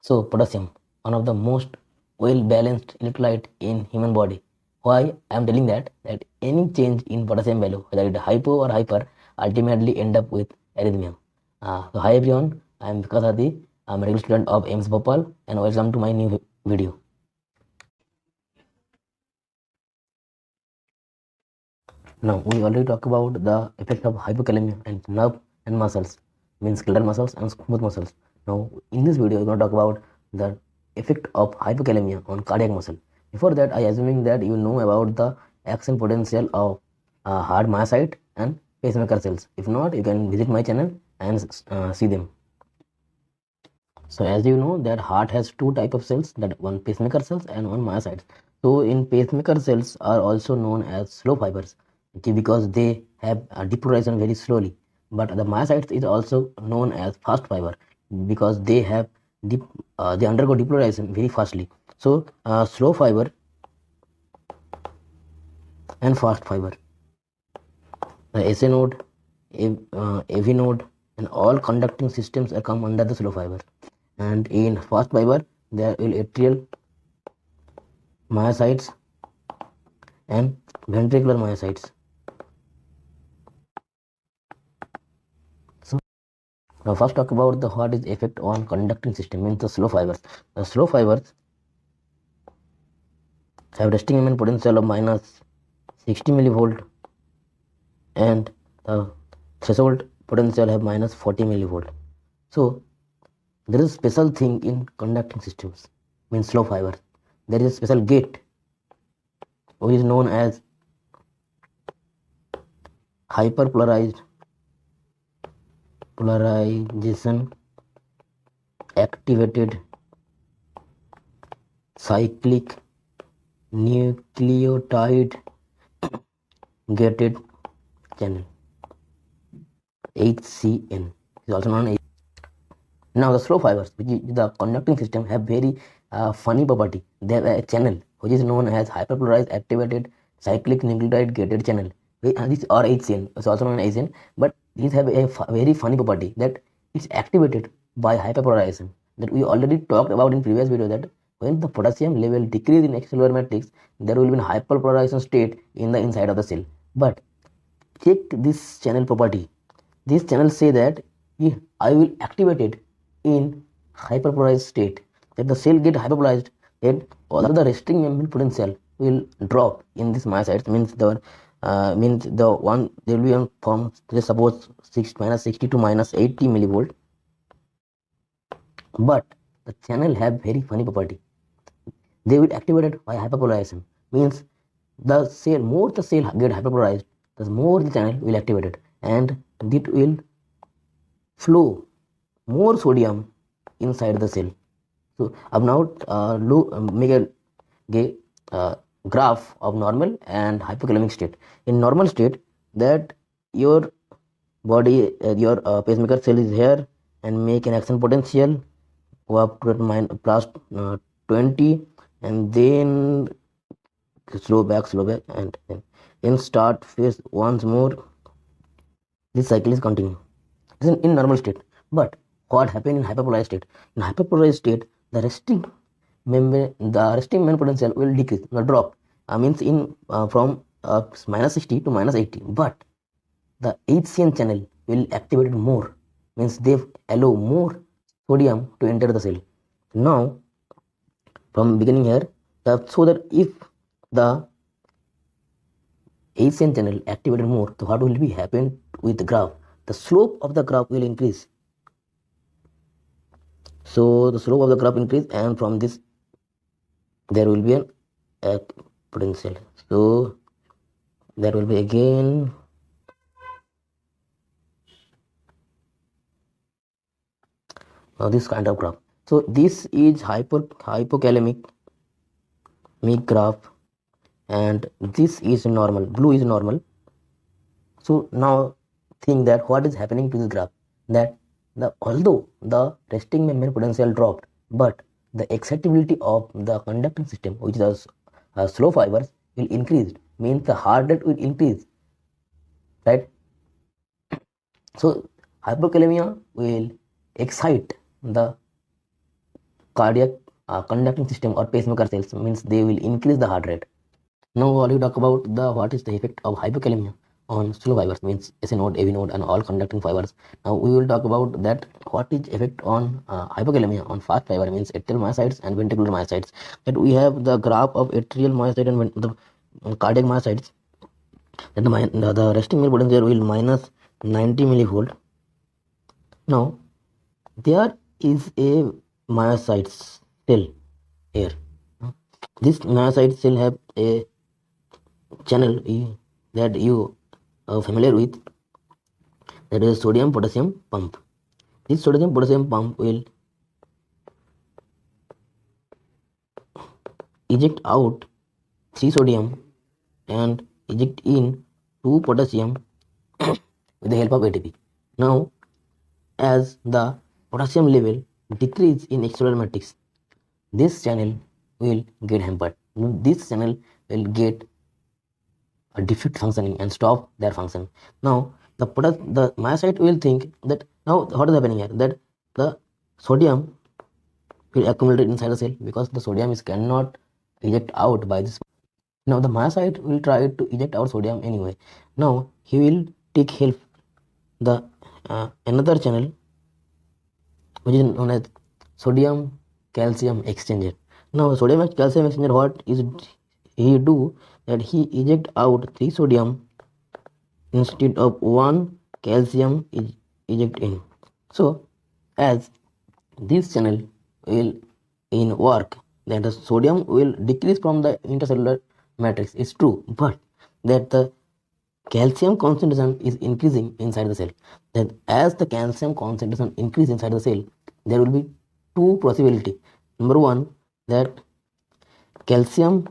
So potassium, one of the most well-balanced electrolyte in human body. Why I am telling that any change in potassium value, whether it is hypo or hyper, ultimately end up with arrhythmia. So hi everyone, I am Bikash Hati. I am a medical student of AIIMS BHOPAL and welcome to my new video. Now we already talked about the effect of hypokalemia and nerve and muscles, means skeletal muscles and smooth muscles. Now in this video we're going to talk about the effect of hypokalemia on cardiac muscle. Before that, I assuming that you know about the action potential of heart myocyte and pacemaker cells. If not, you can visit my channel and see them. So as you know that heart has two type of cells, that one pacemaker cells and one myocytes. So in pacemaker cells are also known as slow fibers, okay, because they have depolarization very slowly. But the myocytes is also known as fast fiber because they have they undergo depolarization very fastly. So slow fiber and fast fiber, the SA node, AV node, and all conducting systems are come under the slow fiber. And in fast fiber, there will atrial myocytes and ventricular myocytes. So now first talk about the what is effect on conducting system, means the slow fibers. The slow fibers have resting moment potential of minus 60 millivolt and the threshold potential have minus 40 millivolt. So there is a special thing in conducting systems, means slow fibers. There is a special gate which is known as hyperpolarization activated cyclic nucleotide gated channel, HCN is also known as. Now the slow fibers, which is the conducting system, have very funny property. They have a channel which is known as hyperpolarized activated cyclic nucleotide gated channel. This or HCN is also known as HCN, but these have a very funny property that it's activated by hyperpolarization. That we already talked about in previous video, that when the potassium level decrease in extracellular matrix, there will be a hyperpolarization state in the inside of the cell. But check this channel property. This channel say that if I will activate it in hyperpolarized state, that the cell get hyperpolarized, then all the resting membrane potential will drop in this myocytes, means the one there will be one from, let's suppose, minus 60 to minus 80 millivolt. But the channel have very funny property. They will activate it by hyperpolarization, means the cell, more the cell get hyperpolarized, the more the channel will activate it, and it will flow more sodium inside the cell. So अब now make a graph of normal and hypokalemic state. In normal state, that your body, your pacemaker cell is here and make an action potential go up to plus 20, and then slow back, and then start phase once more. This cycle is continue. This is in normal state. But what happened in hyperpolarized state? In hyperpolarized state, the resting membrane potential will decrease, will drop. Means in from minus 60 to minus 80. But the HCN channel will activate it more. Means they allow more sodium to enter the cell. Now, from beginning here, so that if the HCN channel activated more, so what will be happen with the graph? The slope of the graph will increase. So the slope of the graph increase, and from this there will be a potential. So there will be again this kind of graph. So this is hypokalemic graph, and this is normal. Blue is normal. So now think that what is happening to this graph, that although the resting membrane potential dropped, but the excitability of the conducting system, which is slow fibers, will increase, means the heart rate will increase, right? So hypokalemia will excite the cardiac conducting system or pacemaker cells, means they will increase the heart rate. Now we talk about the what is the effect of hypokalemia on slow fibers, means SA node, AV node, and all conducting fibers. Now we will talk about that what is effect on hypokalemia on fast fiber, means atrial myocytes and ventricular myocytes. That we have the graph of atrial myocyte and the cardiac myocytes. That the resting male potential will minus 90 millivolt. Now there is a myocyte cell here. This myocyte cell have a channel that you are familiar with, that is sodium potassium pump. This sodium potassium pump will eject out 3 sodium and eject in 2 potassium with the help of ATP. Now as the potassium level decrease in extracellular matrix, this channel will get hampered. This channel will get a defect functioning and stop their function. Now the myocyte will think that now what is happening here, that the sodium will accumulate inside the cell because the sodium is cannot eject out by this. Now the myocyte will try to eject out sodium anyway. Now he will take help the another channel which is known as sodium calcium exchanger. Now sodium calcium exchanger, what is he do, that he eject out 3 sodium instead of 1 calcium eject in. So as this channel will in work, that the sodium will decrease from the intercellular matrix is true, but that the calcium concentration is increasing inside the cell. Then as the calcium concentration increase inside the cell, there will be two possibility. Number one, that calcium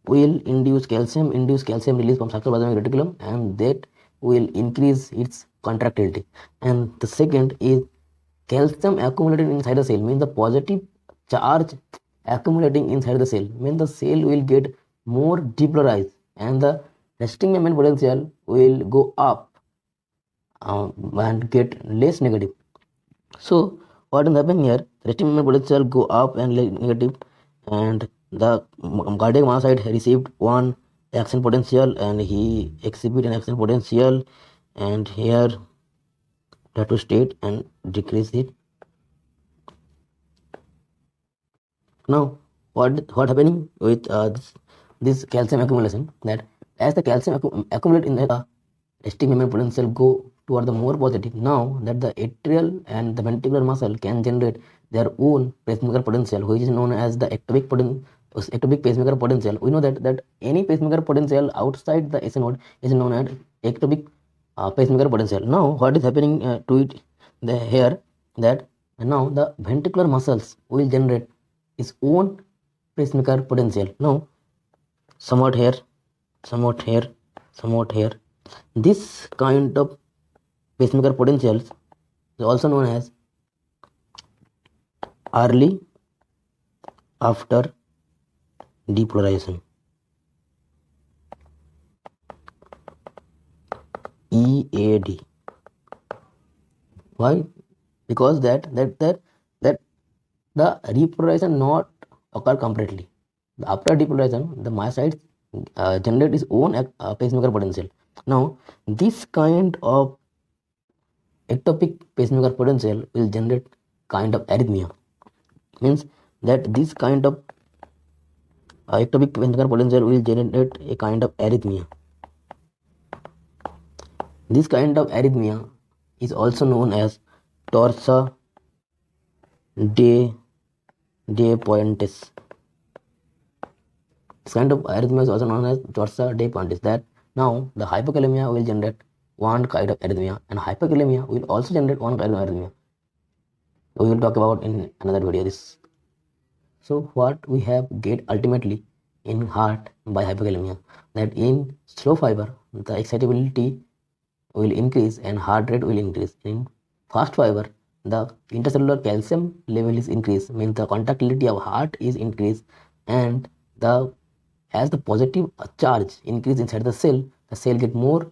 will induce calcium release from sarcoplasmic reticulum, and that will increase its contractility. And the second is calcium accumulated inside the cell, means the positive charge accumulating inside the cell, means the cell will get more depolarized and the resting membrane potential will go up and get less negative. So what is happening here, resting membrane potential go up and less negative, and the cardiac myocyte received one action potential and he exhibit an action potential, and here that to state and decrease it. Now what happening with this calcium accumulation, that as the calcium accumulate in the resting membrane potential go toward the more positive, now that the atrial and the ventricular muscle can generate their own pacemaker potential, which is known as the ectopic pacemaker potential. We know that any pacemaker potential outside the SA node is known as ectopic pacemaker potential. Now what is happening to it here, that now the ventricular muscles will generate its own pacemaker potential. Now somewhat here, somewhat here, somewhat here. This kind of pacemaker potentials is also known as early after depolarization, EAD. Why? Because that the repolarization not occur completely. After depolarization, the myocytes generate its own pacemaker potential. Now this kind of ectopic pacemaker potential will generate kind of arrhythmia, means that this kind of ectopic pacemaker potential will generate a kind of arrhythmia. This kind of arrhythmia is also known as Torsade pointis. This kind of arrhythmia is also known as Torsade pointis. That now the hypokalemia will generate one kind of arrhythmia, and hypokalemia will also generate one kind of arrhythmia. We will talk about in another video this. So what we have get ultimately in heart by hypokalemia, that in slow fiber the excitability will increase and heart rate will increase. In fast fiber the intercellular calcium level is increased, means the contractility of heart is increased, and as the positive charge increase inside the cell get more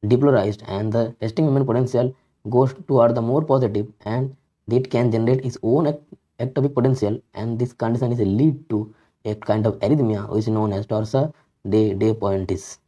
depolarized, and the resting membrane potential goes toward the more positive, and it can generate its own ectopic potential, and this condition is a lead to a kind of arrhythmia which is known as torsade de pointes.